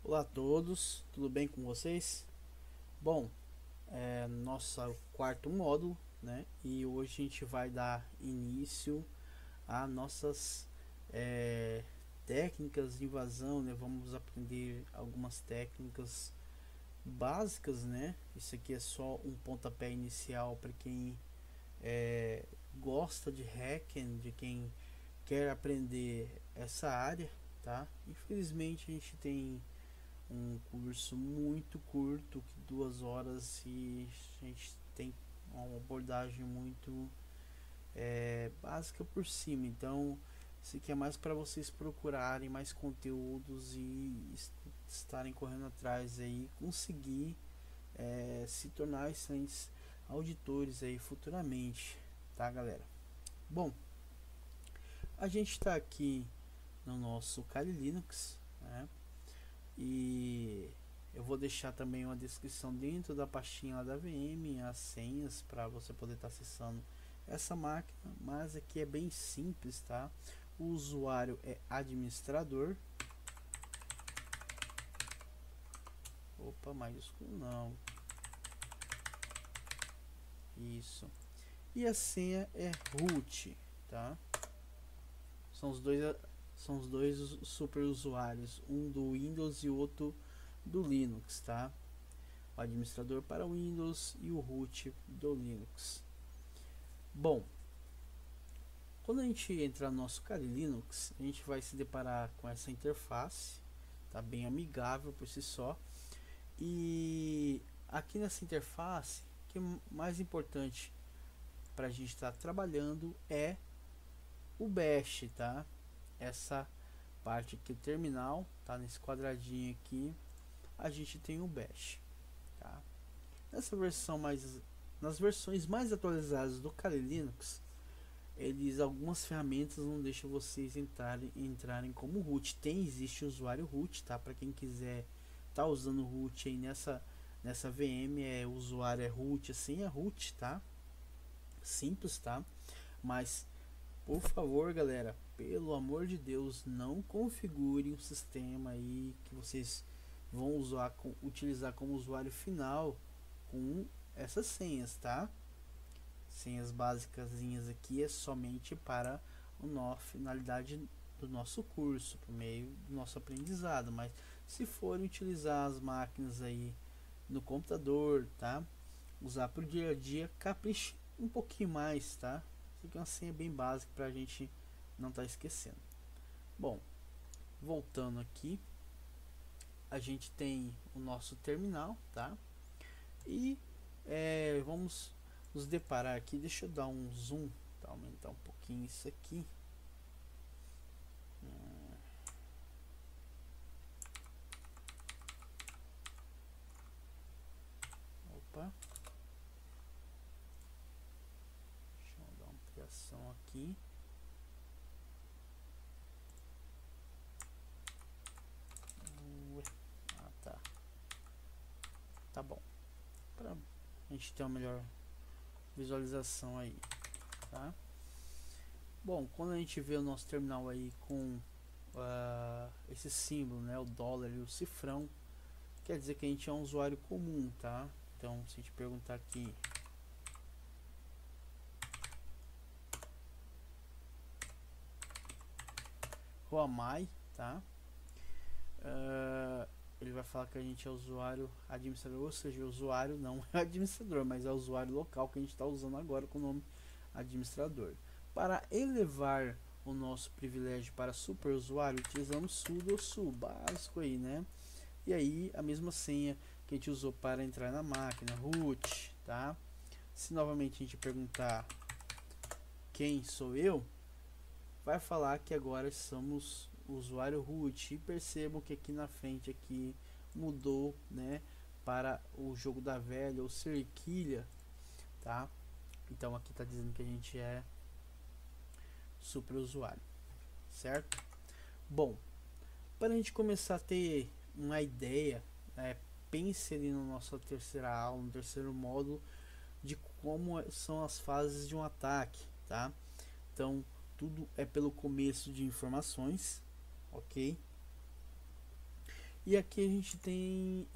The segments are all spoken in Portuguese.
Olá a todos, tudo bem com vocês? Bom, nosso quarto módulo, né? E hoje a gente vai dar início a nossas é, técnicas de invasão, né? Vamos aprender algumas técnicas básicas, né? Isso aqui é só um pontapé inicial para quem gosta de hacking, de quem quer aprender essa área, tá? Infelizmente a gente tem um curso muito curto, 2 horas, e a gente tem uma abordagem muito básica por cima. Então, isso aqui é mais para vocês procurarem mais conteúdos e estarem correndo atrás aí, conseguir se tornar excelentes auditores aí futuramente, tá, galera? Bom, a gente está aqui no nosso Kali Linux, né? E eu vou deixar também uma descrição dentro da pastinha lá da VM, as senhas para você poder estar acessando essa máquina, mas aqui é bem simples, tá? O usuário é administrador. Opa, maiúsculo não. Isso. E a senha é root, tá? São os dois super usuários, um do Windows e o outro do Linux, tá? O administrador para o Windows e o root do Linux. Bom, quando a gente entrar no nosso Kali Linux, a gente vai se deparar com essa interface, tá bem amigável por si só. E aqui nessa interface, o que é mais importante para a gente estar trabalhando é o bash, tá? Essa parte aqui, o terminal, tá? Nesse quadradinho aqui, a gente tem o bash, tá? Nessa versão nas versões mais atualizadas do Kali Linux, algumas ferramentas não deixam vocês entrarem como root. Existe o usuário root, tá? Para quem quiser tá usando root aí nessa VM, o usuário é root, assim é root, tá? Simples, tá? Mas por favor, galera, pelo amor de Deus, não configure um sistema aí que vocês vão utilizar como usuário final com essas senhas, tá? Senhas básicas aqui é somente para a finalidade do nosso curso, por meio do nosso aprendizado, mas se forem utilizar as máquinas aí no computador, tá? Usar para o dia a dia, capriche um pouquinho mais, tá? Isso aqui é uma senha bem básica para a gente não estar esquecendo. Bom, voltando aqui, a gente tem o nosso terminal, tá? E vamos nos deparar aqui. Deixa eu dar um zoom para aumentar um pouquinho isso aqui. Opa, deixa eu dar uma ampliação aqui. Tá, tá bom, para a gente ter uma melhor visualização aí, tá? Bom, quando a gente vê o nosso terminal aí com esse símbolo, né, o dólar e o cifrão, quer dizer que a gente é um usuário comum, tá? Então, se a gente perguntar aqui who am I, tá? Ele vai falar que a gente é usuário administrador, ou seja, o usuário não é administrador, mas é o usuário local que a gente está usando agora com o nome administrador. Para elevar o nosso privilégio para super usuário, utilizamos sudo ou su, básico aí, né? E aí a mesma senha que a gente usou para entrar na máquina, root, tá? Se novamente a gente perguntar quem sou eu, vai falar que agora somos o usuário root. E percebam que aqui na frente aqui mudou, né, para o jogo da velha ou cerquilha, tá? Então aqui está dizendo que a gente é super usuário, certo? Bom, para a gente começar a ter uma ideia, pense ali na nossa terceira aula, no terceiro módulo, de como são as fases de um ataque, tá? Então tudo é pelo começo de informações, ok? E aqui a gente tem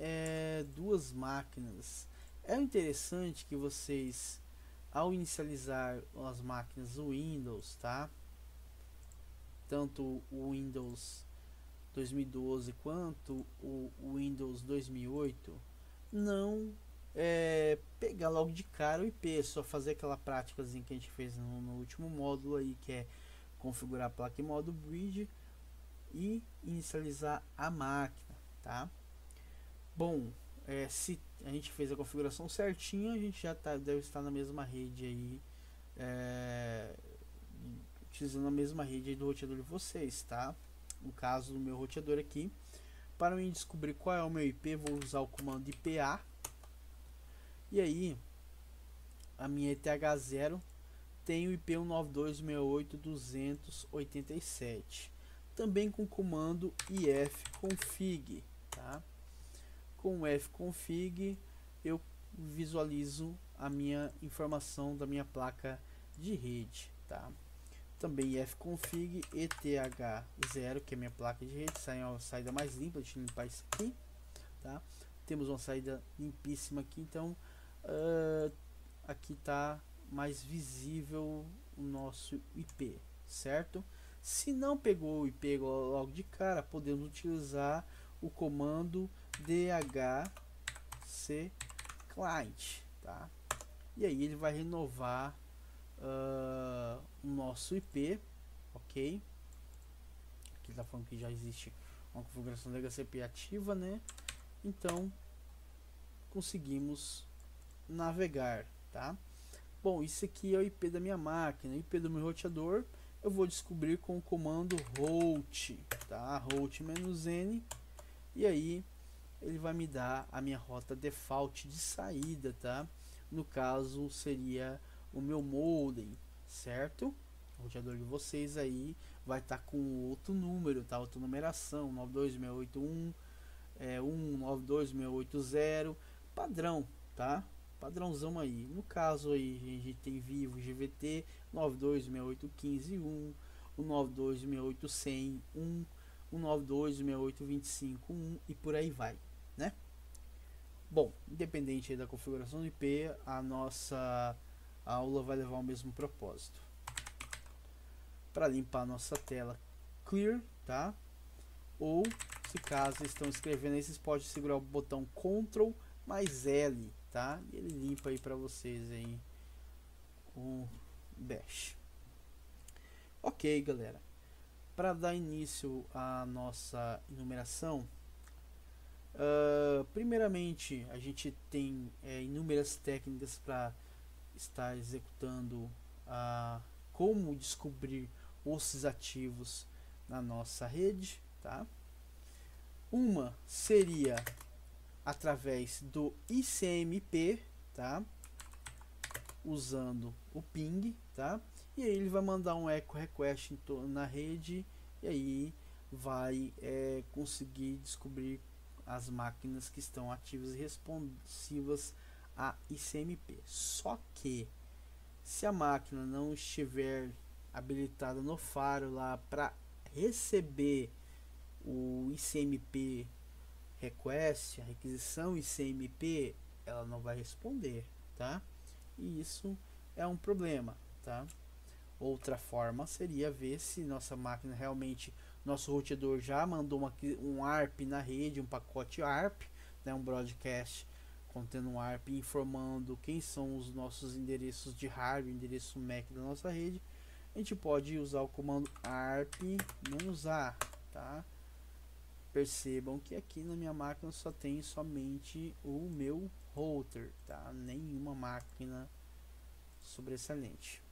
duas máquinas. É interessante que vocês, ao inicializar as máquinas do Windows, tá? Tanto o Windows 2012 quanto o Windows 2008, não pegar logo de cara o IP, só fazer aquela prática que a gente fez no último módulo aí, que é configurar a placa em modo bridge e inicializar a máquina, tá? Bom, se a gente fez a configuração certinha, a gente já deve estar na mesma rede aí, utilizando a mesma rede aí do roteador de vocês, tá? No caso do meu roteador aqui, para mim descobrir qual é o meu IP, vou usar o comando IPA, e aí a minha ETH0 tem o IP 192.168.287, também com o comando ifconfig, tá? Com o ifconfig eu visualizo a minha informação da minha placa de rede, tá? Também ifconfig ETH0, que é a minha placa de rede, sai uma saída mais limpa. Deixa eu limpar isso aqui, tá? Temos uma saída limpíssima aqui, então aqui tá mais visível o nosso IP, certo? Se não pegou o IP logo de cara, podemos utilizar o comando dhc client, tá? E aí ele vai renovar o nosso IP, ok? Aqui está falando que já existe uma configuração da DHCP ativa, né? Então conseguimos navegar, tá? Bom, isso aqui é o IP da minha máquina. O IP do meu roteador eu vou descobrir com o comando route, tá? Route-n, e aí ele vai me dar a minha rota default de saída, tá? No caso seria o meu modem, certo? O roteador de vocês aí vai estar com outro número, tá? Outra numeração, 92681 192.680, padrão, tá? Padrãozão aí. No caso aí a gente tem Vivo GVT 92.681, o 92.681, o 92.68251 e por aí vai, né? Bom, independente da configuração do IP, a nossa aula vai levar o mesmo propósito. Para limpar a nossa tela, clear, tá? Ou, se caso estão escrevendo aí, vocês podem segurar o botão Ctrl mais L, tá? E ele limpa aí para vocês aí o bash. Ok, galera. Para dar início à nossa enumeração, primeiramente a gente tem inúmeras técnicas para estar executando como descobrir os ativos na nossa rede, tá? Uma seria através do ICMP, tá? Usando o ping, tá? E aí ele vai mandar um echo request na rede e aí vai conseguir descobrir as máquinas que estão ativas e responsivas a ICMP. Só que se a máquina não estiver habilitada no faro lá para receber o ICMP request, a requisição ICMP, ela não vai responder, tá? E isso é um problema, tá? Outra forma seria ver se nossa máquina realmente, nosso roteador já mandou um ARP na rede, um pacote ARP, né, um broadcast contendo um ARP informando quem são os nossos endereços de hardware, endereço MAC da nossa rede. A gente pode usar o comando ARP-A, tá? Percebam que aqui na minha máquina só tem somente o meu router, tá? Nenhuma máquina sobressalente.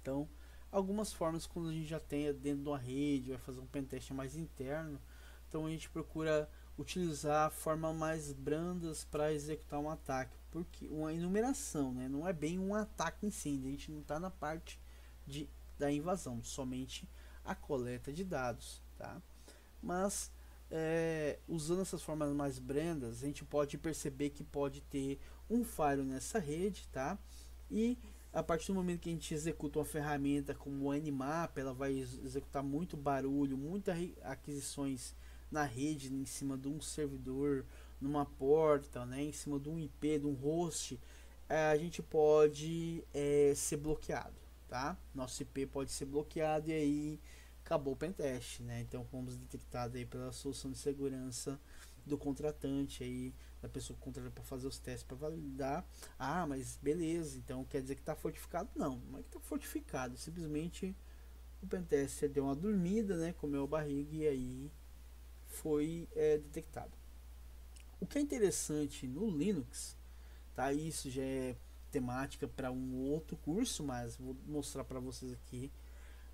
Então, algumas formas quando a gente já tem dentro de uma rede, vai fazer um pentest mais interno, então a gente procura utilizar formas mais brandas para executar um ataque, porque uma enumeração, né? Não é bem um ataque em si, a gente não está na parte da invasão, somente a coleta de dados, tá? Mas usando essas formas mais brandas, a gente pode perceber que pode ter um falho nessa rede, tá? E a partir do momento que a gente executa uma ferramenta como o Nmap, ela vai executar muito barulho, muitas aquisições na rede, em cima de um servidor, numa porta, né, em cima de um IP, de um host, a gente pode ser bloqueado, tá? Nosso IP pode ser bloqueado e aí acabou o pentest, né? Então fomos detectados aí pela solução de segurança do contratante aí, da pessoa que contrata para fazer os testes para validar. Ah, mas beleza, então quer dizer que está fortificado? Não, não é que está fortificado, simplesmente o pentester deu uma dormida, né? Comeu a barriga e aí foi detectado. O que é interessante no Linux, tá? Isso já é temática para um outro curso, mas vou mostrar para vocês aqui.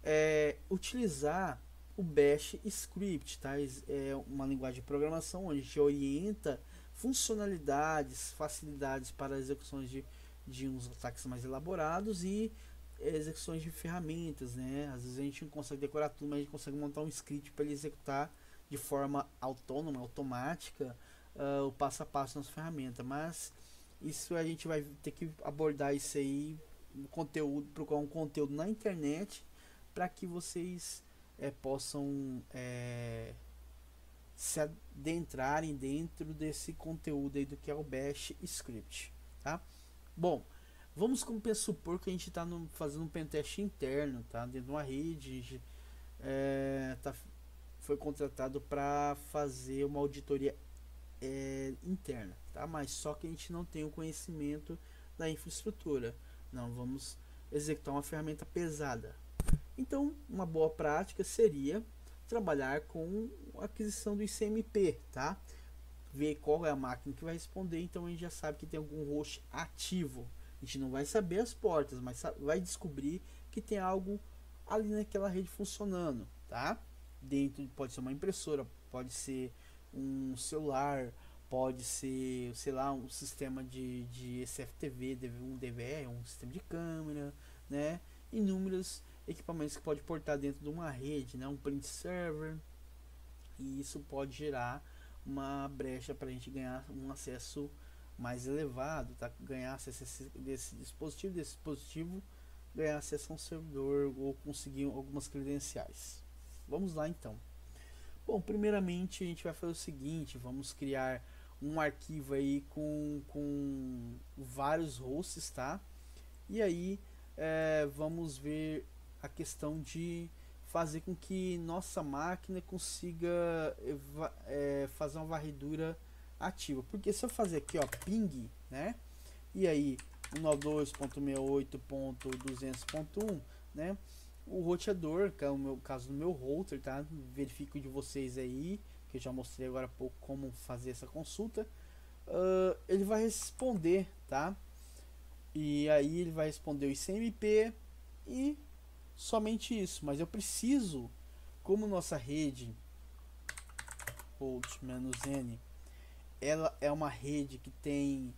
É utilizar o Bash Script, tá? É uma linguagem de programação onde a gente orienta funcionalidades, facilidades para execuções de uns ataques mais elaborados e execuções de ferramentas, né? Às vezes a gente não consegue decorar tudo, mas a gente consegue montar um script para ele executar de forma autônoma, automática, o passo a passo nas ferramentas. Mas isso a gente vai ter que abordar isso aí no conteúdo, procurar um conteúdo na internet para que vocês possam se adentrarem dentro desse conteúdo aí do que é o Bash Script, tá? Bom, vamos supor que a gente está fazendo um pentest interno, tá? Dentro de uma rede, foi contratado para fazer uma auditoria interna, tá? Mas só que a gente não tem o conhecimento da infraestrutura. Não vamos executar uma ferramenta pesada. Então, uma boa prática seria trabalhar com a aquisição do ICMP, tá? Ver qual é a máquina que vai responder, então a gente já sabe que tem algum host ativo. A gente não vai saber as portas, mas vai descobrir que tem algo ali naquela rede funcionando, tá? Dentro pode ser uma impressora, pode ser um celular, pode ser, sei lá, um sistema de SFTV, um DVR, um sistema de câmera, né? Inúmeros equipamentos que pode portar dentro de uma rede, né? Um print server, e isso pode gerar uma brecha para a gente ganhar um acesso mais elevado, tá? Ganhar acesso desse dispositivo, ganhar acesso a um servidor ou conseguir algumas credenciais. Vamos lá então. Bom, primeiramente a gente vai fazer o seguinte, vamos criar um arquivo aí com vários hosts, tá? E aí vamos ver a questão de fazer com que nossa máquina consiga fazer uma varredura ativa. Porque se eu fazer aqui, ó, ping, né? E aí 192.68.200.1, né? O roteador, que é o meu caso do meu router, tá? Verifico de vocês aí, que eu já mostrei agora há pouco como fazer essa consulta. Ele vai responder, tá? E aí ele vai responder o ICMP e somente isso. Mas eu preciso, como nossa rede host-n, ela é uma rede que tem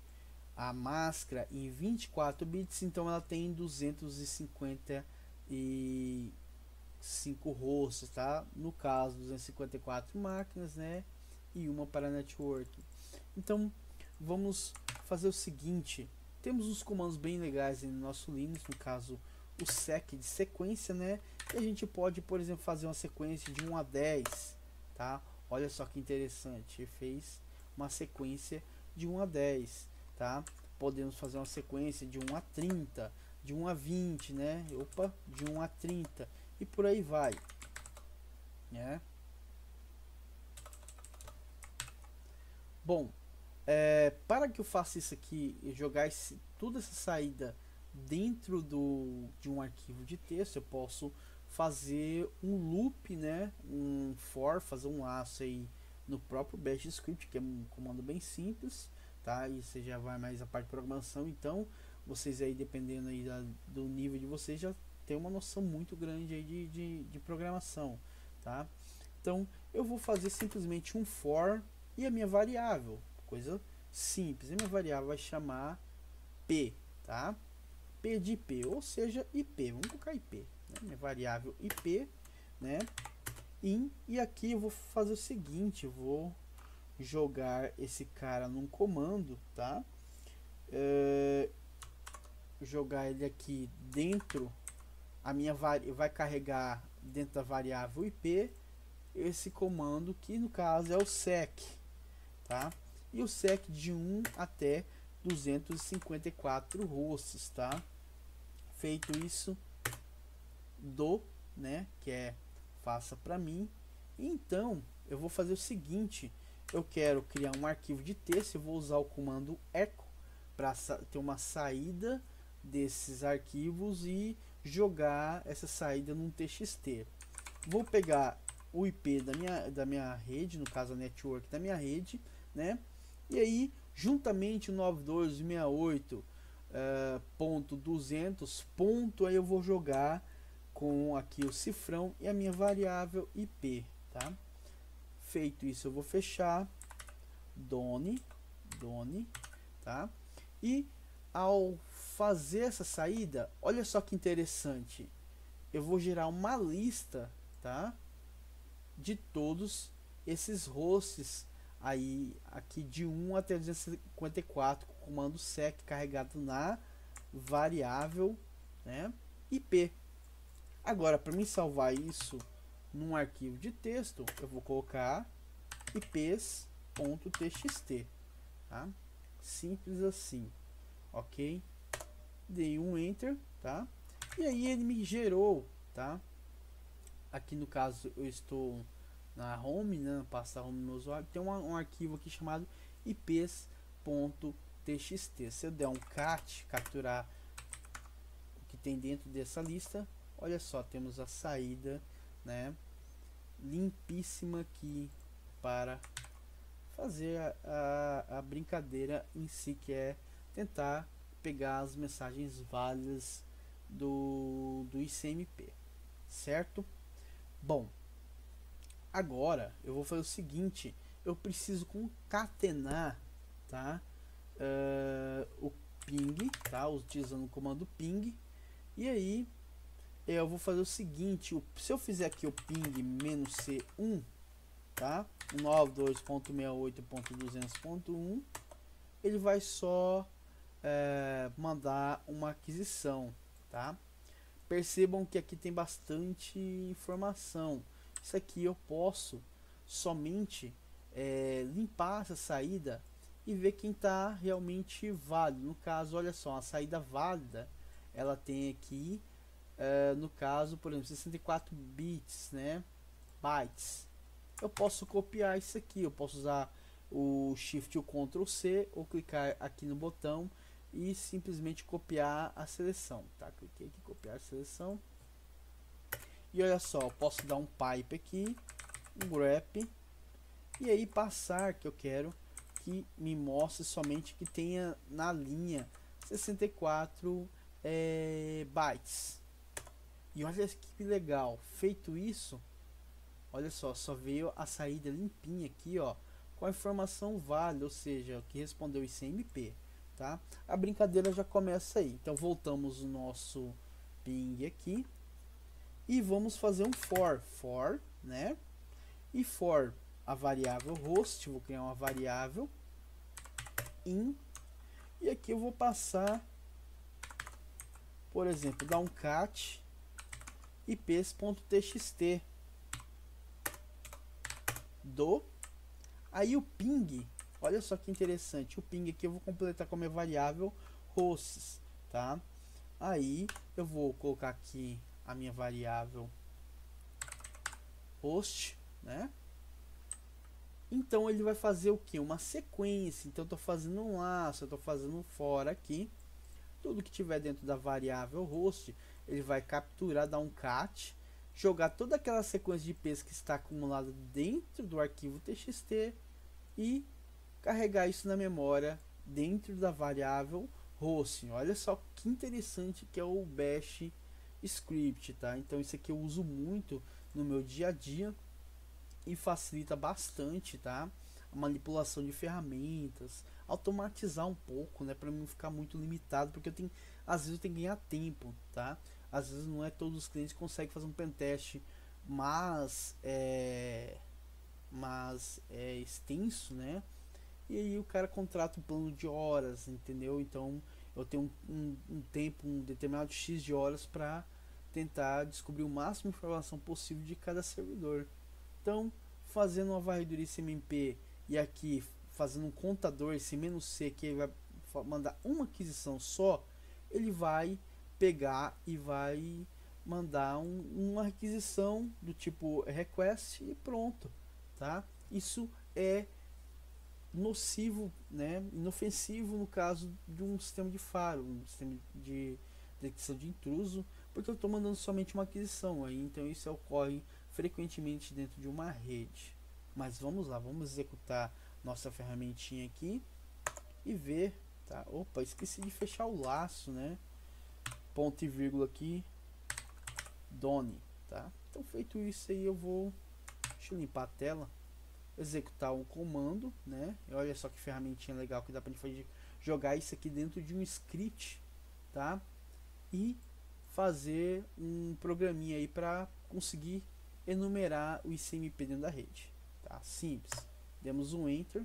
a máscara em 24 bits, então ela tem 255 hosts, tá? No caso, 254 máquinas, né? E uma para network. Então, vamos fazer o seguinte. Temos uns comandos bem legais no nosso Linux, no caso o sec de sequência, né? E a gente pode, por exemplo, fazer uma sequência de 1 a 10, tá? Olha só que interessante, fez uma sequência de 1 a 10, tá? Podemos fazer uma sequência de 1 a 30, de 1 a 20, né? Opa, de 1 a 30 e por aí vai, né? Bom, para que eu faça isso aqui e jogar toda essa saída dentro de um arquivo de texto, eu posso fazer um loop, né? Um for, fazer um laço aí no próprio Bash Script, que é um comando bem simples, tá? E você já vai mais a parte de programação, então vocês aí, dependendo aí do nível de vocês, já tem uma noção muito grande aí de programação, tá? Então eu vou fazer simplesmente um for e a minha variável, coisa simples, a minha variável vai chamar P, tá? P de IP, ou seja, IP, vamos colocar IP, né? Minha variável IP, né? E aqui eu vou fazer o seguinte, eu vou jogar esse cara num comando, tá? Jogar ele aqui dentro, vai carregar dentro da variável IP esse comando que no caso é o sec, tá? E o sec de 1 até 254 hosts, tá? Feito isso, né, que é faça para mim. Então eu vou fazer o seguinte: eu quero criar um arquivo de texto, eu vou usar o comando echo para ter uma saída desses arquivos e jogar essa saída num TXT. Vou pegar o IP da minha rede, no caso a network da minha rede, né? E aí, juntamente o 92.168.200 ponto, aí eu vou jogar com aqui o cifrão e a minha variável IP, tá? Feito isso, eu vou fechar done, tá? E ao fazer essa saída, olha só que interessante, eu vou gerar uma lista, tá, de todos esses hosts aí aqui de 1 até 254 com o comando sec carregado na variável, né, IP. Agora, para mim salvar isso num arquivo de texto, eu vou colocar ips.txt, tá? Simples assim, ok? Dei um enter, tá? E aí ele me gerou, tá? Aqui no caso eu estou na home, né? Na pasta home do meu usuário, tem um arquivo aqui chamado ips.txt. Se eu der um cat, capturar o que tem dentro dessa lista, olha só, temos a saída, né, limpíssima aqui para fazer a brincadeira em si, que é tentar pegar as mensagens válidas do ICMP, certo? Bom, agora eu vou fazer o seguinte: eu preciso concatenar, tá, o ping, tá, utilizando o comando ping. E aí eu vou fazer o seguinte: se eu fizer aqui o ping "-c1", tá, 92.68.200.1, ele vai só mandar uma aquisição, tá? Percebam que aqui tem bastante informação. Isso aqui eu posso somente limpar essa saída e ver quem está realmente válido. No caso, olha só, a saída válida, ela tem aqui, no caso, por exemplo, 64 bits, né, bytes. Eu posso copiar isso aqui, eu posso usar o Shift e o Ctrl C, ou clicar aqui no botão e simplesmente copiar a seleção, tá? Cliquei aqui, copiar a seleção. E olha só, eu posso dar um pipe aqui, um grep, e aí passar que eu quero que me mostre somente que tenha na linha 64 bytes. E olha que legal, feito isso, olha só veio a saída limpinha aqui, ó, com a informação válida, ou seja, o que respondeu ICMP, tá? A brincadeira já começa aí. Então voltamos o nosso ping aqui e vamos fazer um for, né? E for a variável host, vou criar uma variável in, e aqui eu vou passar, por exemplo, dar um cat ips.txt aí o ping, olha só que interessante, o ping aqui eu vou completar com a minha variável hosts, tá? Aí eu vou colocar aqui a minha variável host, né? Então ele vai fazer o que? Uma sequência. Então eu estou fazendo um laço, eu estou fazendo um for aqui. Tudo que tiver dentro da variável host, ele vai capturar, dar um cat, jogar toda aquela sequência de IPs que está acumulada dentro do arquivo txt e carregar isso na memória dentro da variável host. Olha só que interessante que é o bash script, tá? Então isso aqui eu uso muito no meu dia a dia e facilita bastante, tá, a manipulação de ferramentas, automatizar um pouco, né, para não ficar muito limitado, porque às vezes eu tenho que ganhar tempo, tá? Às vezes não é todos os clientes que conseguem fazer um pentest, mas é extenso, né? E aí o cara contrata um plano de horas, entendeu? Então eu tenho um tempo, um determinado X de horas para tentar descobrir o máximo de informação possível de cada servidor, Então, fazendo uma varredura ICMP e aqui fazendo um contador, esse "-c", que ele vai mandar uma aquisição só, ele vai pegar e vai mandar uma requisição do tipo request e pronto, tá? Isso é nocivo, né, inofensivo no caso de um sistema de faro, um sistema de detecção de intruso, porque eu estou mandando somente uma aquisição, aí então isso ocorre frequentemente dentro de uma rede. Mas vamos lá, vamos executar nossa ferramentinha aqui e ver, tá? Opa, esqueci de fechar o laço, né? Ponto e vírgula aqui, done, tá? Então feito isso aí, eu vou, deixa eu limpar a tela, executar um comando, né? E olha só que ferramentinha legal que dá pra gente jogar isso aqui dentro de um script, tá? E fazer um programinha aí para conseguir enumerar o ICMP dentro da rede, tá? Simples. Demos um enter.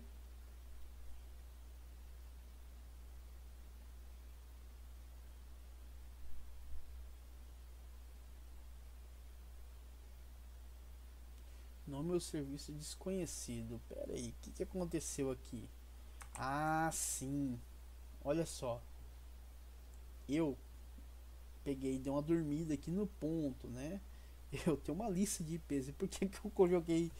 Nome ou serviço desconhecido. Pera aí, o que aconteceu aqui? Ah, sim. Olha só. Eu peguei e dei uma dormida aqui no ponto, né? Eu tenho uma lista de IPs. E por que eu joguei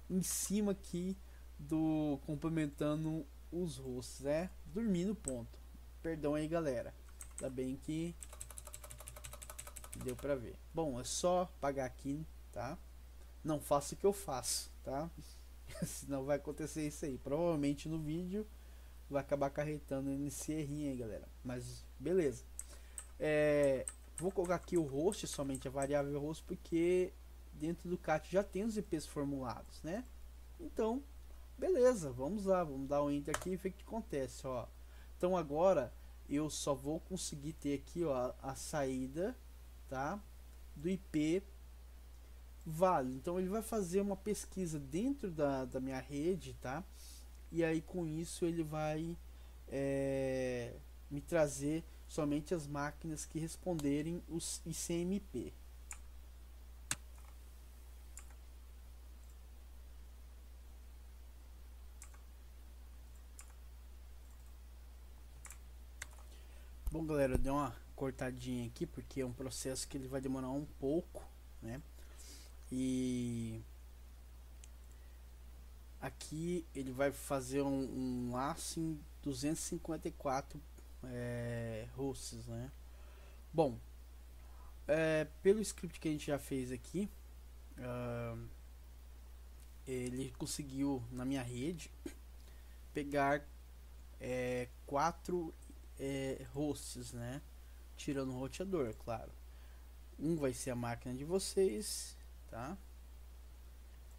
em cima aqui do complementando os hosts, né? Dormi no ponto. Perdão aí, galera. Ainda bem que deu pra ver. Bom, é só pagar aqui, tá? Não faça o que eu faço, tá? Senão vai acontecer isso aí. Provavelmente no vídeo vai acabar acarretando nesse errinho aí, galera. Mas beleza. Vou colocar aqui o host, somente a variável host, porque dentro do cat já tem os IPs formulados, né? Então, beleza, vamos lá, vamos dar um enter aqui e ver o que acontece, ó. Então agora eu só vou conseguir ter aqui, ó, a saída, tá, do IP válido. Então ele vai fazer uma pesquisa dentro da minha rede, tá? E aí com isso ele vai me trazer somente as máquinas que responderem os ICMP. Bom, galera, eu dei uma cortadinha aqui porque é um processo que ele vai demorar um pouco, né? E aqui ele vai fazer um laço em 254 hosts, né? Bom, pelo script que a gente já fez aqui, ele conseguiu na minha rede pegar 4 hosts, né? Tirando o roteador, claro. Um vai ser a máquina de vocês, tá?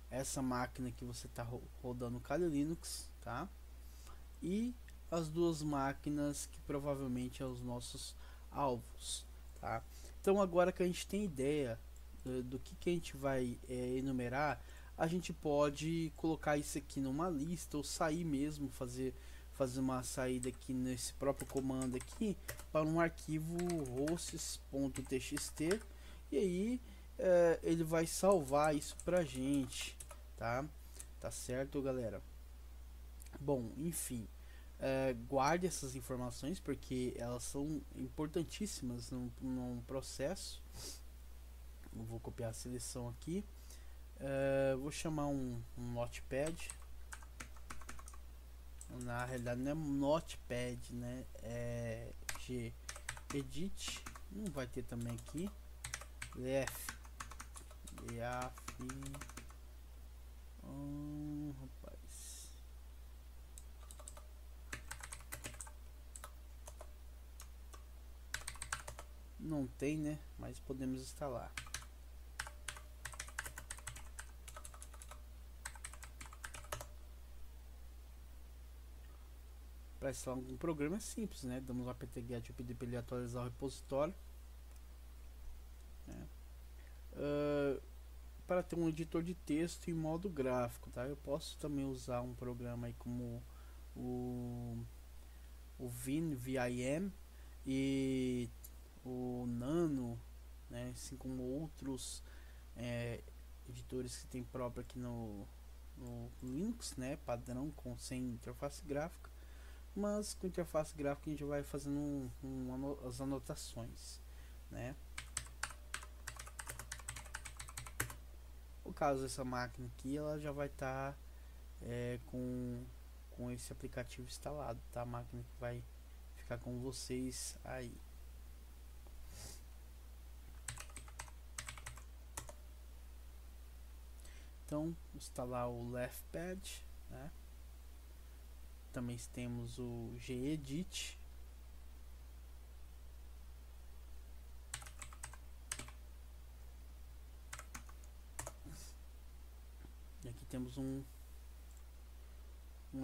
Essa máquina que você está rodando o Kali Linux, tá? E as duas máquinas que provavelmente são os nossos alvos, tá? Então agora que a gente tem ideia do que a gente vai enumerar, a gente pode colocar isso aqui numa lista ou sair mesmo, fazer uma saída aqui nesse próprio comando aqui para um arquivo hosts.txt e aí ele vai salvar isso pra gente, tá? Tá certo, galera? Bom, enfim, guarde essas informações porque elas são importantíssimas num processo. Eu vou copiar a seleção aqui, vou chamar um notepad. Na realidade não é notepad, né? É gedit. Não vai ter também aqui. Lef. Rapaz. Não tem, né? Mas podemos instalar. Para instalar algum programa é simples, né? Damos um apt-get para ele atualizar o repositório, né? Para ter um editor de texto em modo gráfico, tá? Eu posso também usar um programa aí como o Vim e o Nano, né? Assim como outros editores que tem próprio aqui no Linux, né, padrão sem interface gráfica, mas com interface gráfica a gente vai fazendo as anotações, né. No caso dessa máquina aqui, ela já vai estar com esse aplicativo instalado, tá? A máquina que vai ficar com vocês aí. Então, instalar o Leftpad, né? Também temos o gedit. E aqui temos um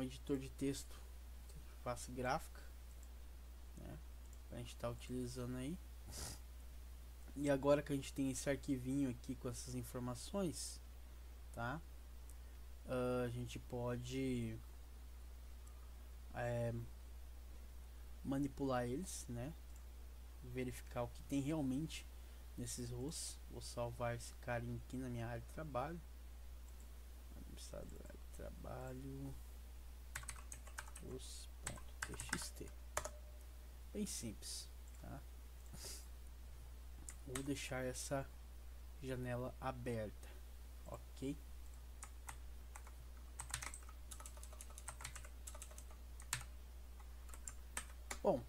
editor de texto, interface gráfica, né? Pra gente estar utilizando aí. E agora que a gente tem esse arquivinho aqui com essas informações, tá? A gente pode manipular eles, né? Verificar o que tem realmente nesses hosts. Vou salvar esse carinha aqui na minha área de trabalho. Administrador de trabalho os.txt. Bem simples, tá? Vou deixar essa janela aberta, ok? Bom,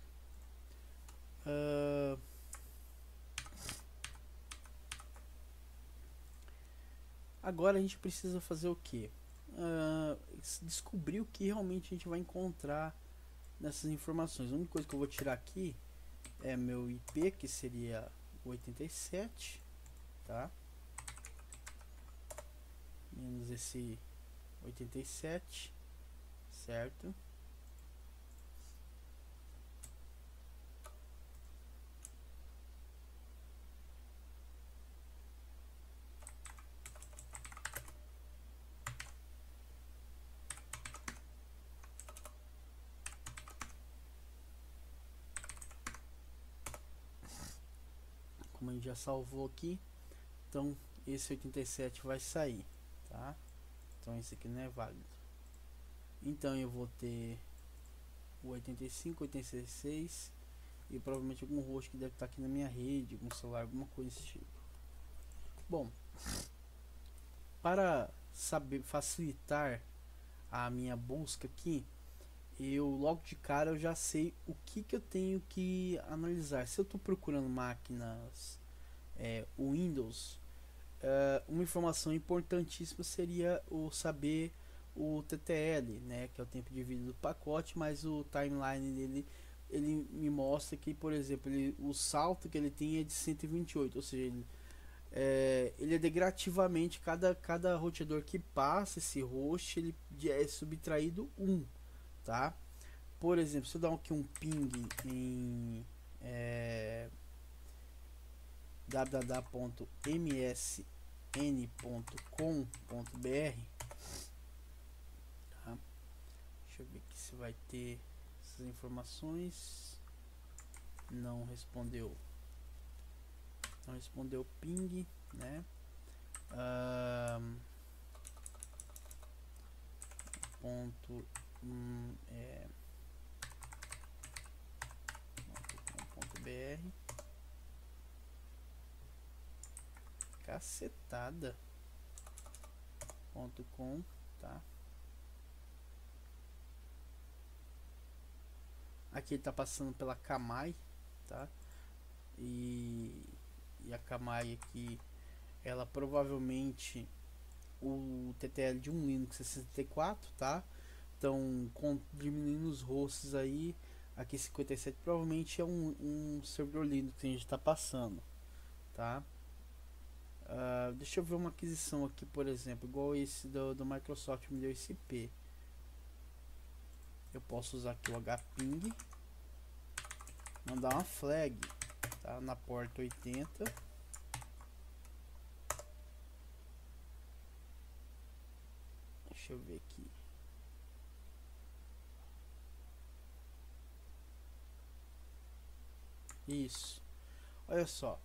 agora a gente precisa fazer o que? Descobrir o que realmente a gente vai encontrar nessas informações. A única coisa que eu vou tirar aqui é meu IP, que seria 87, tá? Menos esse 87, certo? Como a gente já salvou aqui, então esse 87 vai sair, tá? Então esse aqui não é válido. Então eu vou ter o 85, 86 e provavelmente algum host que deve estar aqui na minha rede, algum celular, alguma coisa desse tipo. Bom, para facilitar a minha busca aqui, eu logo de cara eu já sei o que eu tenho que analisar. Se eu estou procurando máquinas Windows, uma informação importantíssima seria o saber o TTL, né, que é o tempo de vida do pacote, mas o timeline dele, ele me mostra que, por exemplo, o salto que ele tem é de 128, ou seja, ele é degradativamente, cada roteador que passa esse host, ele é subtraído 1, tá? Por exemplo, se eu dar aqui um ping em www.msn.com.br, tá? Deixa eu ver aqui se vai ter essas informações. Não respondeu ping, né? .com.br, cacetada.com, tá? Aqui ele tá passando pela Kamai, tá? E a Kamai aqui, ela provavelmente o TTL de um Linux 64, tá? Então, diminuindo os hosts aí, aqui 57 provavelmente é um servidor Linux que a gente está passando, tá? Deixa eu ver uma aquisição aqui, por exemplo, igual esse do Microsoft me deu esse IP. Eu posso usar aqui o hping, mandar uma flag, tá, na porta 80. Deixa eu ver aqui. Isso. Olha só.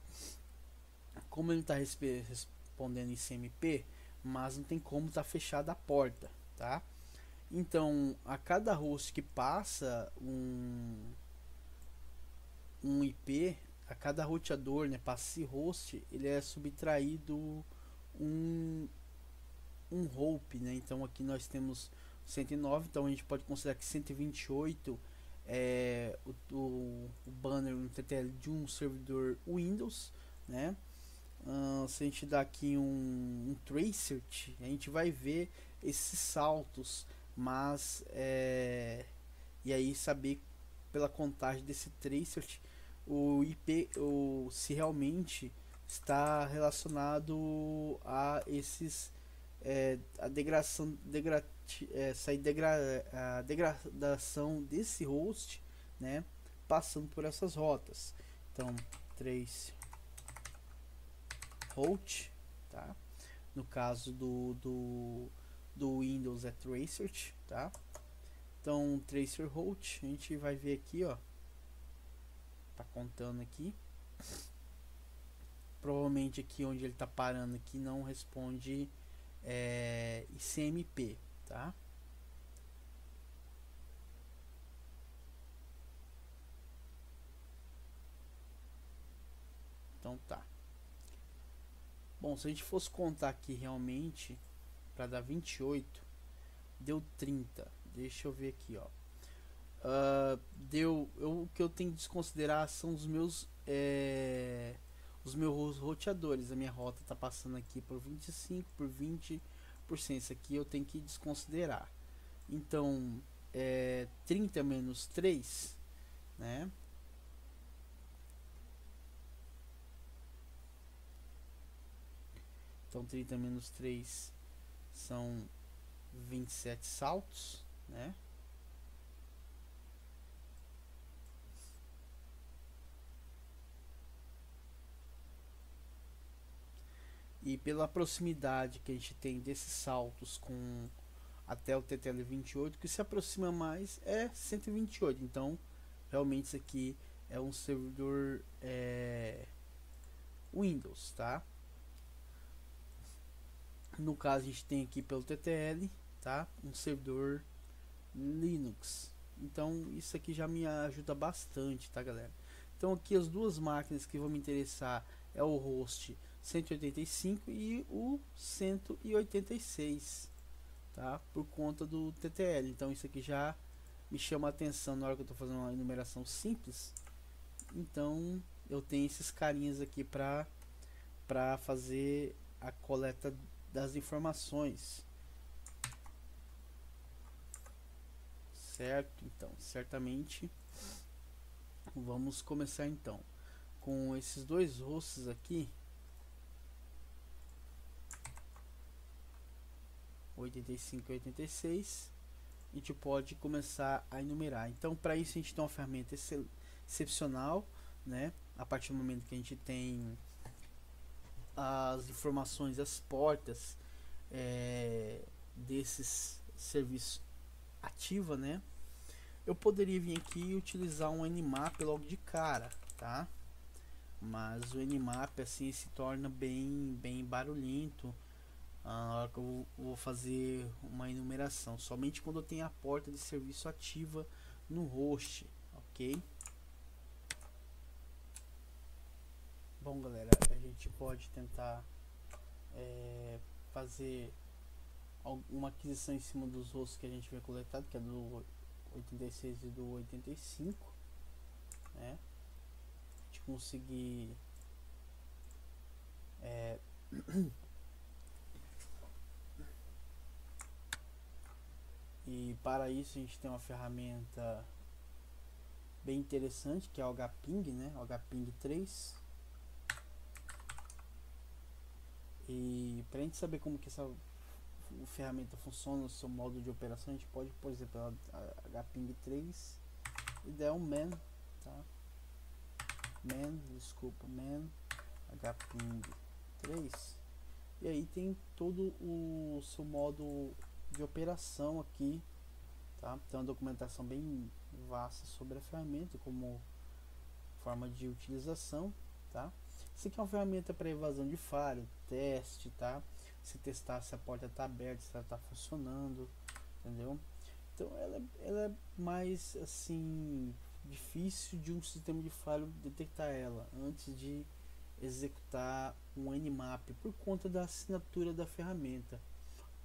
Como ele está respondendo ICMP, mas não tem como tá fechada a porta, tá? Então, a cada host que passa um IP, a cada roteador, né, passa esse host, ele é subtraído um hope, né? Então aqui nós temos 109, então a gente pode considerar que 128 é o banner no TTL de um servidor Windows, né? Se a gente dá aqui um tracer, a gente vai ver esses saltos, mas e aí saber pela contagem desse tracer o IP, se realmente está relacionado a esses a degradação, a degradação desse host, né, passando por essas rotas. Então, trace host, tá? No caso do Windows é tracer, tá? Então, tracer host, a gente vai ver aqui, ó, tá contando aqui. Provavelmente aqui onde ele tá parando aqui não responde ICMP, tá? Então tá. Bom, se a gente fosse contar aqui realmente para dar 28, deu 30. Deixa eu ver aqui, ó. O que eu tenho que desconsiderar são os meus roteadores. A minha rota tá passando aqui por 25, por 20%. Isso aqui eu tenho que desconsiderar. Então, 30 menos 3, né? Então 30 menos 3 são 27 saltos, né? E pela proximidade que a gente tem desses saltos com até o TTL 28, que se aproxima mais é 128. Então, realmente isso aqui é um servidor Windows, tá? No caso, a gente tem aqui pelo TTL, tá? Um servidor Linux. Então, isso aqui já me ajuda bastante, tá, galera? Então, aqui as duas máquinas que vão me interessar é o host 185 e o 186, tá? Por conta do TTL. Então, isso aqui já me chama a atenção na hora que eu estou fazendo uma enumeração simples. Então, eu tenho esses carinhas aqui para fazer a coleta das informações, certo? Então, certamente vamos começar então com esses dois hosts aqui, 85 e 86. A gente pode começar a enumerar. Então, para isso a gente tem uma ferramenta excepcional, né? A partir do momento que a gente tem as informações, as portas desses serviços ativa, né? Eu poderia vir aqui e utilizar um Nmap logo de cara, tá? Mas o Nmap assim se torna bem barulhento na hora que eu vou fazer uma enumeração, somente quando eu tenho a porta de serviço ativa no host, ok? Bom, galera, a gente pode tentar fazer alguma aquisição em cima dos hosts que a gente vai coletado, que é do 86 e do 85, né? A gente conseguir e para isso a gente tem uma ferramenta bem interessante que é o hping, né? O hping 3. E para a gente saber como que essa ferramenta funciona, o seu modo de operação, a gente pode, por exemplo, a hping 3 e der um man, tá? Man hping 3, e aí tem todo o seu modo de operação aqui, tá? Tem uma documentação bem vasta sobre a ferramenta, como forma de utilização, tá? Isso aqui é uma ferramenta para evasão de falha, teste, tá? Se testar se a porta está aberta, se ela está funcionando, entendeu? Então ela é mais assim difícil de um sistema de falha detectar ela antes de executar um Nmap por conta da assinatura da ferramenta,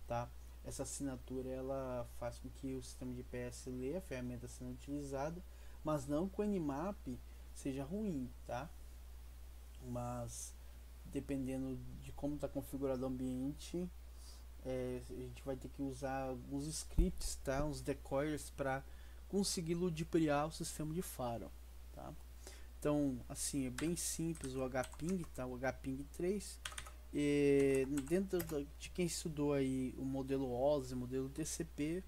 tá? Essa assinatura ela faz com que o sistema de PS leia a ferramenta sendo utilizada, mas não que o Nmap seja ruim, tá? Mas dependendo de como está configurado o ambiente, a gente vai ter que usar alguns scripts, tá? Uns decoys para conseguir ludibriar o sistema de firewall, tá? Então, assim, é bem simples o hping, tá? O hping 3. E dentro de quem estudou aí o modelo OSI, o modelo TCP,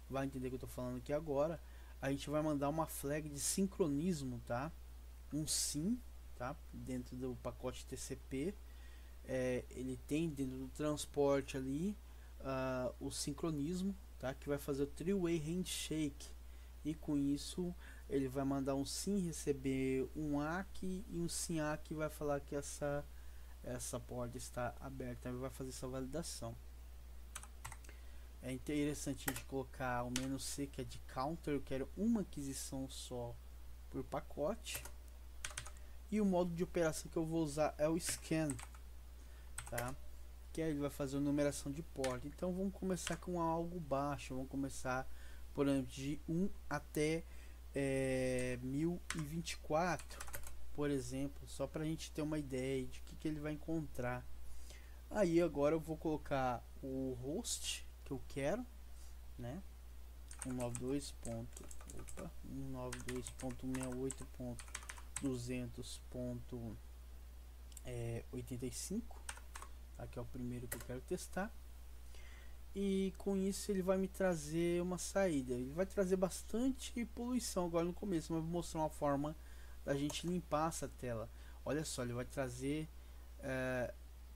vai entender o que eu estou falando aqui agora. A gente vai mandar uma flag de sincronismo, tá? Um SYN, tá? Dentro do pacote TCP. Ele tem dentro do transporte ali o sincronismo, tá? Que vai fazer o three-way handshake, e com isso ele vai mandar um SYN receber um ACK, e um SYN ACK vai falar que essa porta está aberta, e vai fazer essa validação. É interessante a gente colocar o menu C, que é de counter. Eu quero uma aquisição só por pacote, e o modo de operação que eu vou usar é o scan, tá? Que aí ele vai fazer a numeração de porta. Então vamos começar com algo baixo, vamos começar por exemplo de 1 até 1024, por exemplo, só para a gente ter uma ideia de que ele vai encontrar. Aí agora eu vou colocar o host que eu quero, né? 192.168.200.85, aqui é o primeiro que eu quero testar. E com isso ele vai me trazer uma saída. Ele vai trazer bastante poluição agora no começo, mas vou mostrar uma forma da gente limpar essa tela. Olha só, ele vai trazer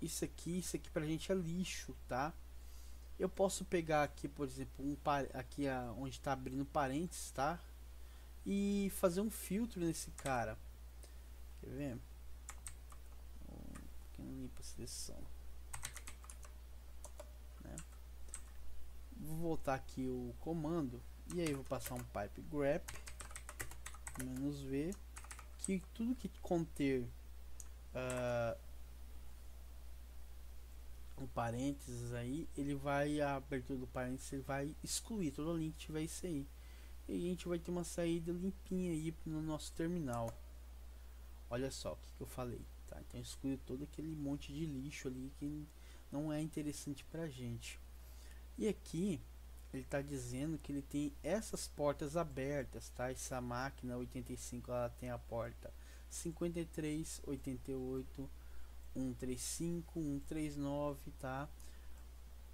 isso aqui pra gente é lixo, tá? Eu posso pegar aqui, por exemplo, aqui onde está abrindo parênteses, tá? E fazer um filtro nesse cara. Quer ver? Limpa a seleção. Vou voltar aqui o comando, e aí vou passar um pipe grep "-v", que tudo que conter um parênteses aí, ele vai, a abertura do parênteses, ele vai excluir todo o link que tiver isso aí, e a gente vai ter uma saída limpinha aí no nosso terminal. Olha só o que eu falei, tá? Então exclui todo aquele monte de lixo ali que não é interessante pra gente. E aqui ele está dizendo que ele tem essas portas abertas, tá? Essa máquina 85 ela tem a porta 53, 88, 135, 139, tá?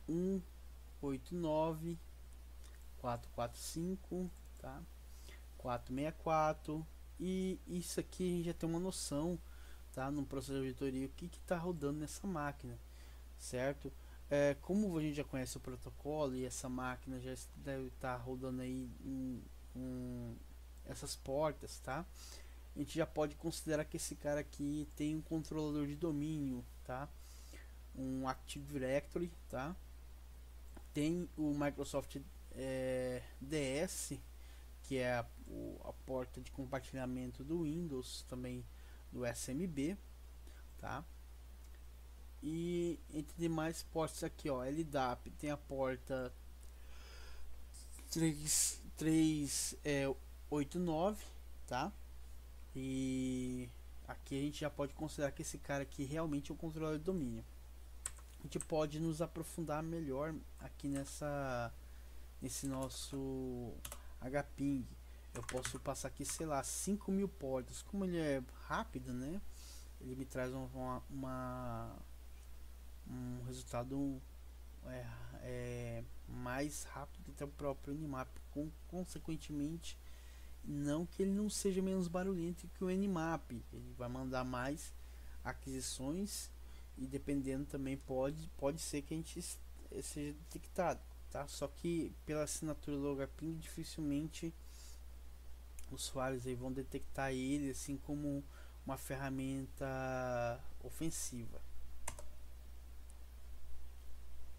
189, 445, tá? 464, e isso aqui a gente já tem uma noção, tá? No processador de auditoria, o que está rodando nessa máquina, certo? Como a gente já conhece o protocolo e essa máquina já deve estar rodando aí essas portas, tá? A gente já pode considerar que esse cara aqui tem um controlador de domínio, tá? Um Active Directory, tá? Tem o Microsoft DS, que é a porta de compartilhamento do Windows, também do SMB, tá? E entre demais portas aqui, ó, LDAP tem a porta 389, tá? E aqui a gente já pode considerar que esse cara aqui realmente é o controlador de domínio. A gente pode nos aprofundar melhor aqui nesse nosso hping. Eu posso passar aqui, sei lá, 5.000 portas. Como ele é rápido, né? Ele me traz um resultado mais rápido que até o próprio Nmap, consequentemente, não que ele não seja menos barulhento que o Nmap, ele vai mandar mais aquisições, e dependendo também pode ser que a gente seja detectado, tá? Só que pela assinatura do hping dificilmente os usuários aí vão detectar ele, assim como uma ferramenta ofensiva.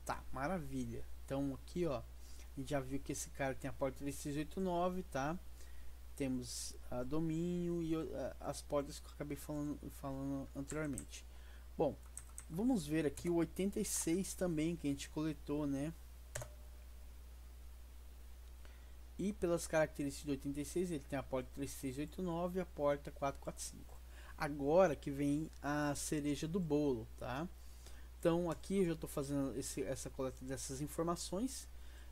Tá, maravilha. Então aqui, ó, a gente já viu que esse cara tem a porta 3689, tá? Temos a domínio e as portas que eu acabei falando anteriormente. Bom, vamos ver aqui o 86 também que a gente coletou, né? E pelas características do 86, ele tem a porta 3689 e a porta 445. Agora que vem a cereja do bolo, tá? Então aqui eu já estou fazendo essa coleta dessas informações.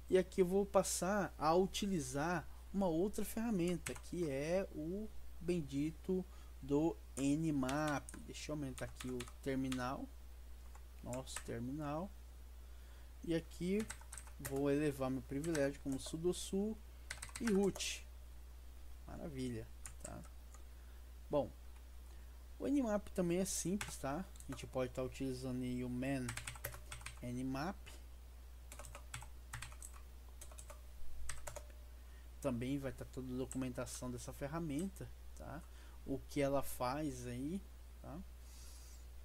E aqui eu vou passar a utilizar uma outra ferramenta, que é o bendito do Nmap. Deixa eu aumentar aqui o terminal, nosso terminal. E aqui vou elevar meu privilégio como sudo su e root. Maravilha, tá? Bom, o Nmap também é simples, tá? A gente pode estar utilizando aí o man Nmap. Também vai estar toda a documentação dessa ferramenta, tá? O que ela faz aí, tá?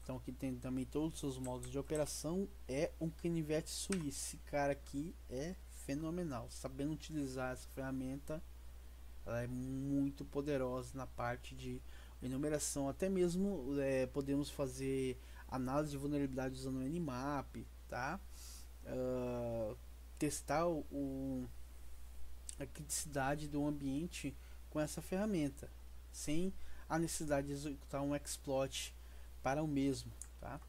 Então aqui tem também todos os seus modos de operação. É um canivete suíço. Esse cara aqui é fenomenal. Sabendo utilizar essa ferramenta, ela é muito poderosa na parte de enumeração. Até mesmo podemos fazer análise de vulnerabilidade usando o Nmap, tá? Testar a criticidade do ambiente com essa ferramenta, sem a necessidade de executar um exploit para o mesmo, tá?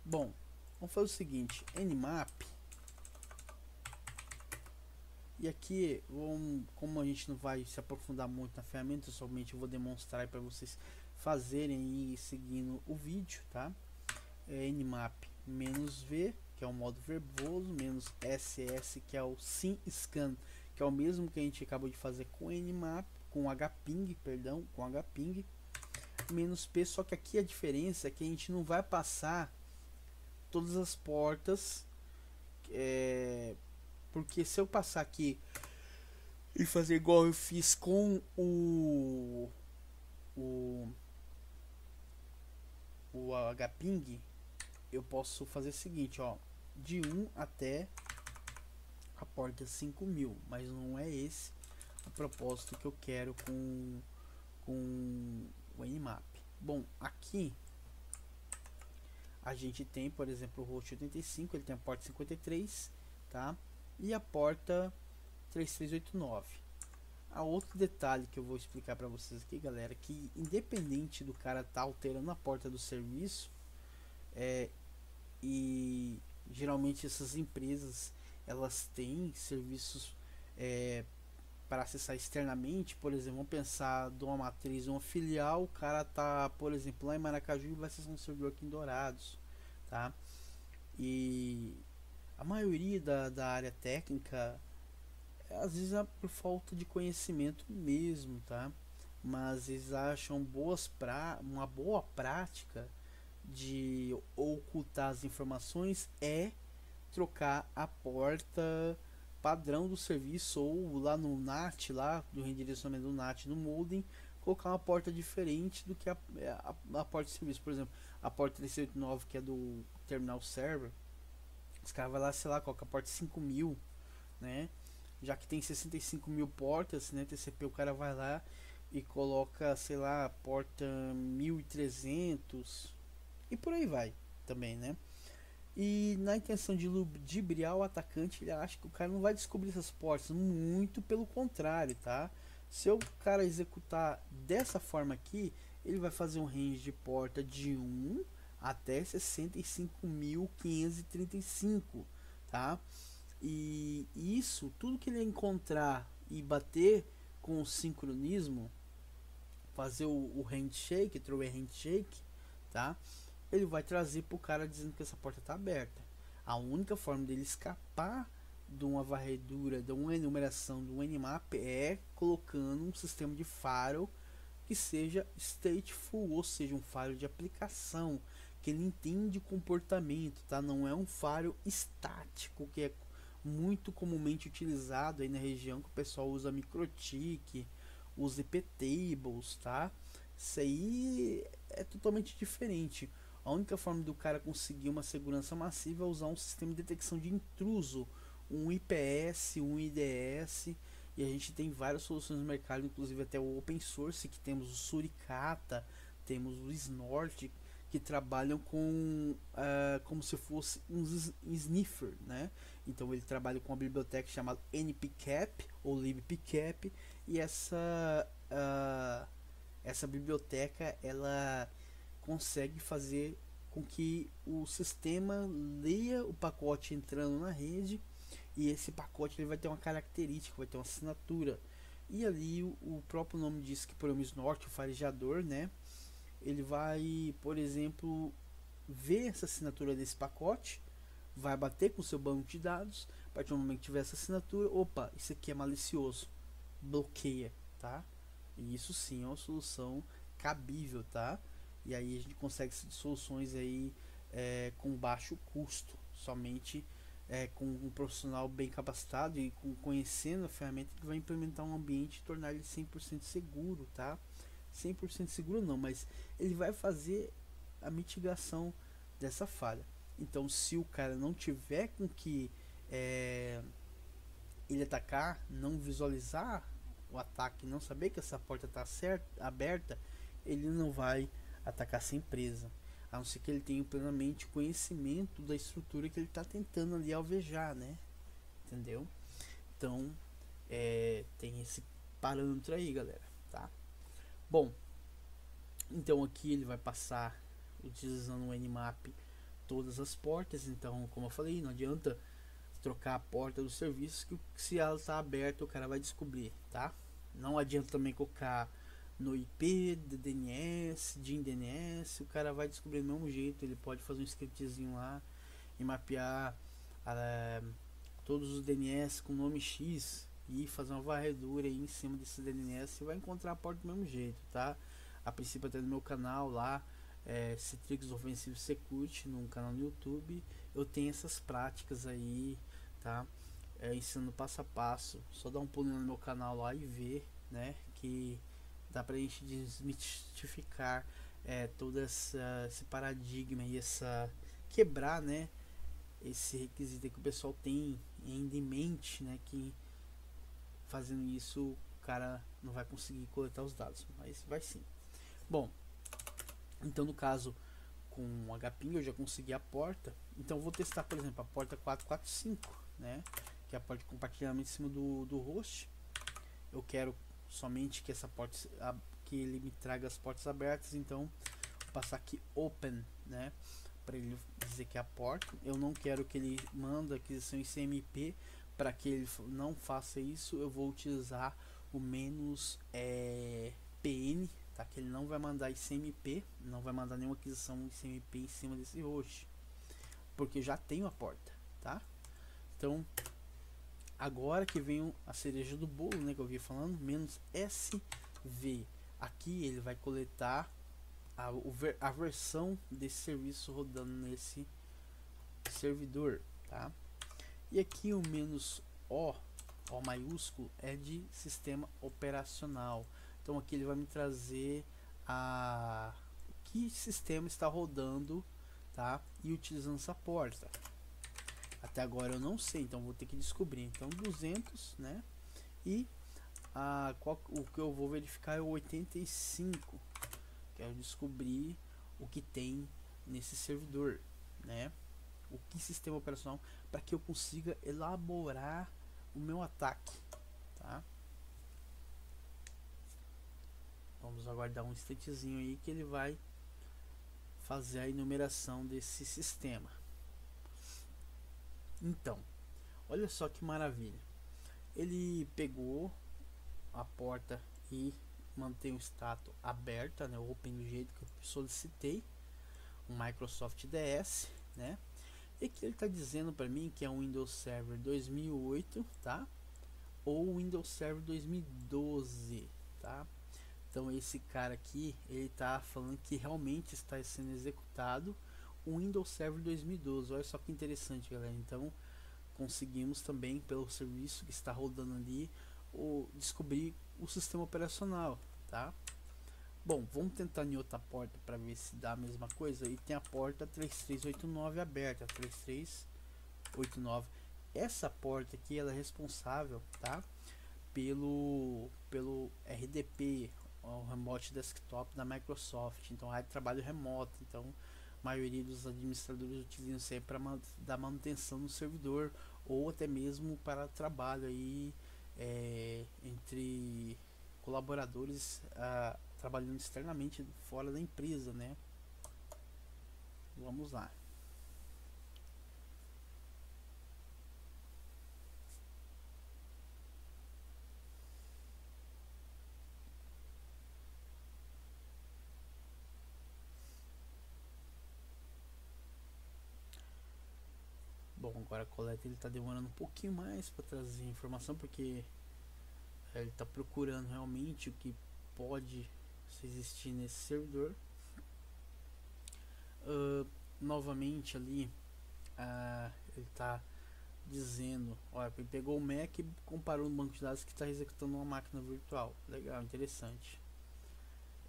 Bom, vamos fazer o seguinte: Nmap, e aqui como a gente não vai se aprofundar muito na ferramenta, eu somente vou demonstrar para vocês fazerem e seguindo o vídeo, tá? Nmap -v, que é o modo verboso, -ss, que é o SymScan, que é o mesmo que a gente acabou de fazer com Nmap, com hping, perdão, com hping, -p, só que aqui a diferença é que a gente não vai passar todas as portas, porque se eu passar aqui e fazer igual eu fiz com o hping, eu posso fazer o seguinte, ó, de 1 até a porta 5000, mas não é esse o propósito que eu quero com o Nmap. Bom, aqui a gente tem, por exemplo, o host 85, ele tem a porta 53, tá? E a porta 3389. A outro detalhe que eu vou explicar para vocês aqui, galera, que independente do cara tá alterando a porta do serviço, e geralmente essas empresas elas têm serviços para acessar externamente. Por exemplo, vamos pensar de uma matriz, uma filial, o cara tá, por exemplo, lá em Maracaju e vai acessar um servidor aqui em Dourados, tá? E a maioria da área técnica, às vezes é por falta de conhecimento mesmo, tá? Mas eles acham uma boa prática de ocultar as informações é trocar a porta padrão do serviço, ou lá no NAT, lá do redirecionamento do NAT no modem, colocar uma porta diferente do que a porta de serviço. Por exemplo, a porta 389, que é do terminal server, os caras vão lá, sei lá, coloca a porta 5000, né? Já que tem 65.000 portas, né, TCP, o cara vai lá e coloca, sei lá, a porta 1300 e por aí vai também, né? E na intenção de ludibriar o atacante, ele acha que o cara não vai descobrir essas portas, muito pelo contrário, tá? Se o cara executar dessa forma aqui, ele vai fazer um range de porta de 1 até 65.535, tá? E isso, tudo que ele encontrar e bater com o sincronismo, fazer o handshake, throw handshake, tá? Ele vai trazer pro cara dizendo que essa porta está aberta. A única forma dele escapar de uma varredura, de uma enumeração do Nmap é colocando um sistema de firewall que seja stateful, ou seja, um firewall de aplicação, que ele entende comportamento, tá? Não é um firewall estático, que é muito comumente utilizado aí na região, que o pessoal usa MikroTik, usa IP tables, tá? Isso aí é totalmente diferente. A única forma do cara conseguir uma segurança massiva é usar um sistema de detecção de intruso, um IPS, um IDS, e a gente tem várias soluções no mercado, inclusive até o open source, que temos o Suricata, temos o Snort, que trabalham com como se fosse um sniffer, né? Então ele trabalha com uma biblioteca chamada npcap ou libpcap, e essa biblioteca ela consegue fazer com que o sistema leia o pacote entrando na rede, e esse pacote ele vai ter uma característica, vai ter uma assinatura, e ali o próprio nome diz que por um snort, o farejador, né, ele vai, por exemplo, ver essa assinatura desse pacote, vai bater com o seu banco de dados, a partir do momento que tiver essa assinatura, opa, isso aqui é malicioso, bloqueia, tá? E isso sim é uma solução cabível, tá? E aí a gente consegue soluções aí com baixo custo, somente com um profissional bem capacitado e conhecendo a ferramenta que vai implementar um ambiente e tornar ele 100% seguro, tá? 100% seguro não, mas ele vai fazer a mitigação dessa falha. Então, se o cara não tiver com que ele atacar, não visualizar o ataque, não saber que essa porta está aberta, ele não vai atacar essa empresa, a não ser que ele tenha plenamente conhecimento da estrutura que ele está tentando ali alvejar, né? Entendeu? Então, tem esse parâmetro aí, galera, tá? Bom, então aqui ele vai passar utilizando o Nmap todas as portas. Então, como eu falei, não adianta trocar a porta do serviço, que se ela está aberta o cara vai descobrir, tá? Não adianta também colocar no IP, DNS, DIN DNS, o cara vai descobrir do mesmo jeito. Ele pode fazer um scriptzinho lá e mapear todos os DNS com nome X e fazer uma varredura aí em cima desse DNS e vai encontrar a porta do mesmo jeito, tá? A princípio até no meu canal lá, Citrix Offensive Security, num canal no YouTube, eu tenho essas práticas aí, tá? Ensinando passo a passo. Só dá um pulinho no meu canal lá e ver, né? Que dá pra gente desmistificar todo esse paradigma e essa quebrar, né? Esse requisito que o pessoal tem ainda em mente, né? Que fazendo isso o cara não vai conseguir coletar os dados, mas vai sim. Bom, então no caso com o HPing eu já consegui a porta, então vou testar, por exemplo, a porta 445, né, que é a porta de compartilhamento em cima do host. Eu quero somente que essa porta, que ele me traga as portas abertas, então vou passar aqui open, né, para ele dizer que é a porta. Eu não quero que ele manda aquisição em CMP. Para que ele não faça isso, eu vou utilizar o menos PN, tá? Que ele não vai mandar ICMP, não vai mandar nenhuma aquisição ICMP em cima desse host, porque já tenho a porta, tá? Então, agora que vem a cereja do bolo, né, que eu vi falando, menos SV. Aqui ele vai coletar a versão desse serviço rodando nesse servidor, tá? E aqui o menos O maiúsculo, é de sistema operacional. Então aqui ele vai me trazer que sistema está rodando, tá? E utilizando essa porta. Até agora eu não sei, então vou ter que descobrir. Então 200, né? E o que eu vou verificar é o 85. Quero descobrir o que tem nesse servidor, né? O que sistema operacional, para que eu consiga elaborar o meu ataque, tá? Vamos aguardar um instantezinho aí que ele vai fazer a enumeração desse sistema. Então, olha só que maravilha. Ele pegou a porta e mantém o status aberta, né, o open do jeito que eu solicitei, um Microsoft DS, né? E que ele está dizendo para mim que é um Windows Server 2008, tá? Ou Windows Server 2012, tá? Então esse cara aqui, ele tá falando que realmente está sendo executado o Windows Server 2012. Olha só que interessante, galera. Então conseguimos também, pelo serviço que está rodando ali, descobrir o sistema operacional, tá? Bom, vamos tentar em outra porta para ver se dá a mesma coisa. E tem a porta 3389 aberta, 3389. Essa porta aqui ela é responsável, tá? Pelo RDP, o Remote Desktop da Microsoft. Então, área de trabalho remoto. Então, a maioria dos administradores utilizam isso aí para dar manutenção no servidor ou até mesmo para trabalho aí entre colaboradores trabalhando externamente fora da empresa, né? Vamos lá. Bom, agora a coleta ele está demorando um pouquinho mais para trazer informação porque ele está procurando realmente o que pode existir nesse servidor. Novamente ali, ele está dizendo, olha, ele pegou o Mac e comparou no banco de dados que está executando uma máquina virtual. Legal, interessante.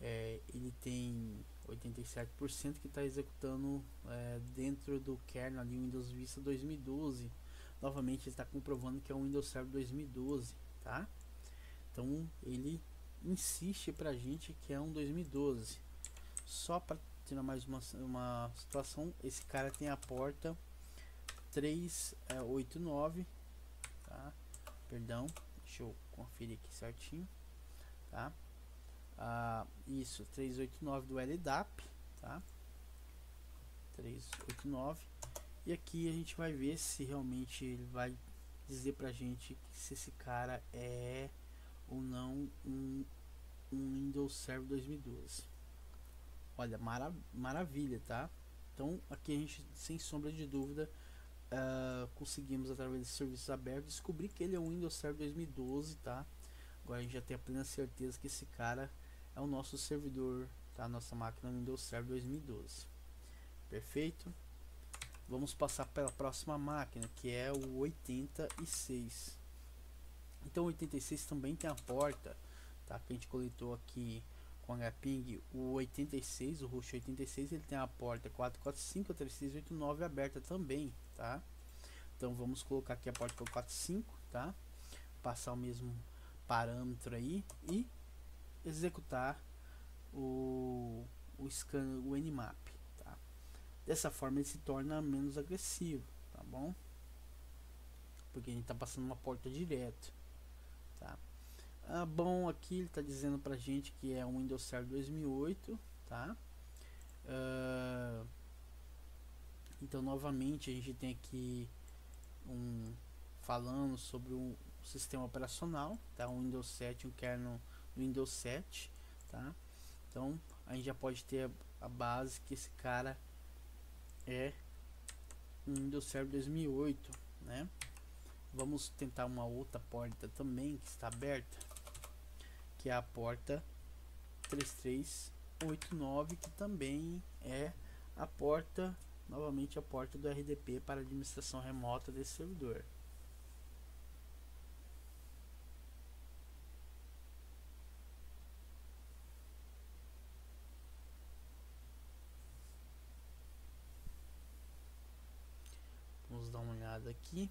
Ele tem 87% que está executando dentro do kernel ali Windows Vista 2012. Novamente ele está comprovando que é um Windows Server 2012, tá? Então ele insiste pra gente que é um 2012. Só para tirar mais uma situação, esse cara tem a porta 389, tá? Perdão, deixa eu conferir aqui certinho, tá? Isso, 389 do LDAP, tá? 389. E aqui a gente vai ver se realmente ele vai dizer pra gente se esse cara é ou não um Windows Server 2012. Olha, maravilha, tá? Então aqui a gente, sem sombra de dúvida, conseguimos através de serviços abertos descobrir que ele é um Windows Server 2012, tá? Agora a gente já tem a plena certeza que esse cara é o nosso servidor, tá? Nossa máquina Windows Server 2012. Perfeito? Vamos passar pela próxima máquina, que é o 86. Então o 86 também tem a porta, tá? Que a gente coletou aqui com hping. O 86, o host 86, ele tem a porta 445-3689 aberta também, tá? Então vamos colocar aqui a porta 445, tá? Passar o mesmo parâmetro aí e executar o scan, o Nmap, tá? Dessa forma ele se torna menos agressivo, tá bom? Porque a gente está passando uma porta direto, tá? Bom, aqui ele está dizendo pra gente que é um Windows Server 2008, tá? Então novamente a gente tem aqui falando sobre um sistema operacional, tá? Um Windows 7, um kernel do Windows 7, tá? Então a gente já pode ter a base que esse cara é um Windows Server 2008, né? Vamos tentar uma outra porta também que está aberta, que é a porta 3389, que também é a porta, novamente a porta do RDP para administração remota desse servidor. Vamos dar uma olhada aqui.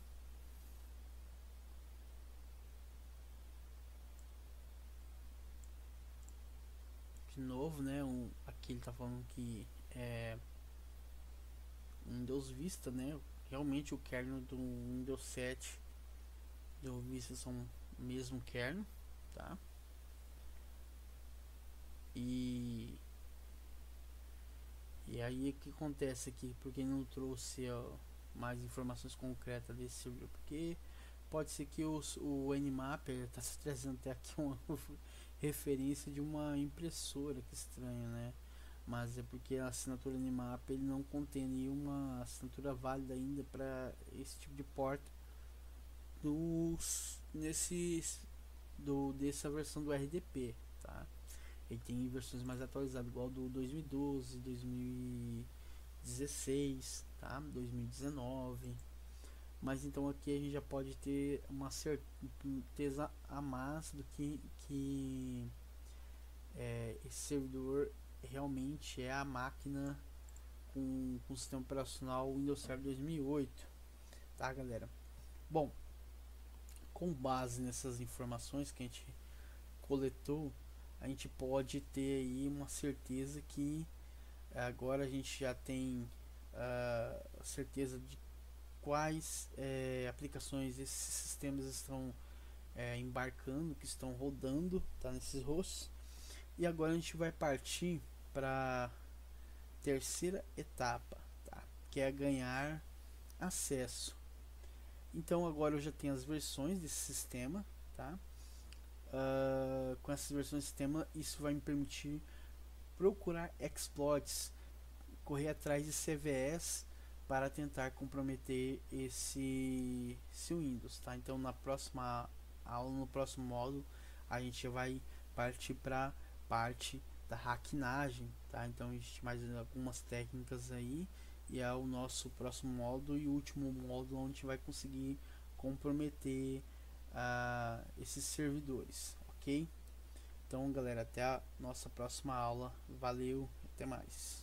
De novo, né? Aqui ele está falando que é Windows Vista, né? Realmente o kernel do Windows 7 e o Vista são o mesmo kernel, tá? E aí o que acontece aqui? Porque não trouxe mais informações concretas desse servidor? Porque pode ser que o Nmap está se trazendo até aqui uma referência de uma impressora, que estranho, né? Mas é porque a assinatura Nmap ele não contém nenhuma assinatura válida ainda para esse tipo de porta dessa versão do RDP, tá? Ele tem versões mais atualizadas, igual do 2012, 2016, tá? 2019. Mas então aqui a gente já pode ter uma certeza a mais do que esse servidor realmente é a máquina com o sistema operacional Windows Server 2008, tá, galera? Bom, com base nessas informações que a gente coletou, a gente pode ter aí uma certeza que agora a gente já tem certeza de quais aplicações esses sistemas estão embarcando, que estão rodando, tá, nesses hosts. E agora a gente vai partir para terceira etapa, tá, que é ganhar acesso. Então agora eu já tenho as versões desse sistema, tá? Com essas versões do sistema, isso vai me permitir procurar exploits, correr atrás de CVEs para tentar comprometer esse Windows, tá? Então na próxima aula, no próximo módulo, a gente vai partir para parte da hackinagem, tá? Então existe mais algumas técnicas aí, e é o nosso próximo módulo e último módulo onde a gente vai conseguir comprometer esses servidores, ok? Então, galera, até a nossa próxima aula. Valeu, até mais.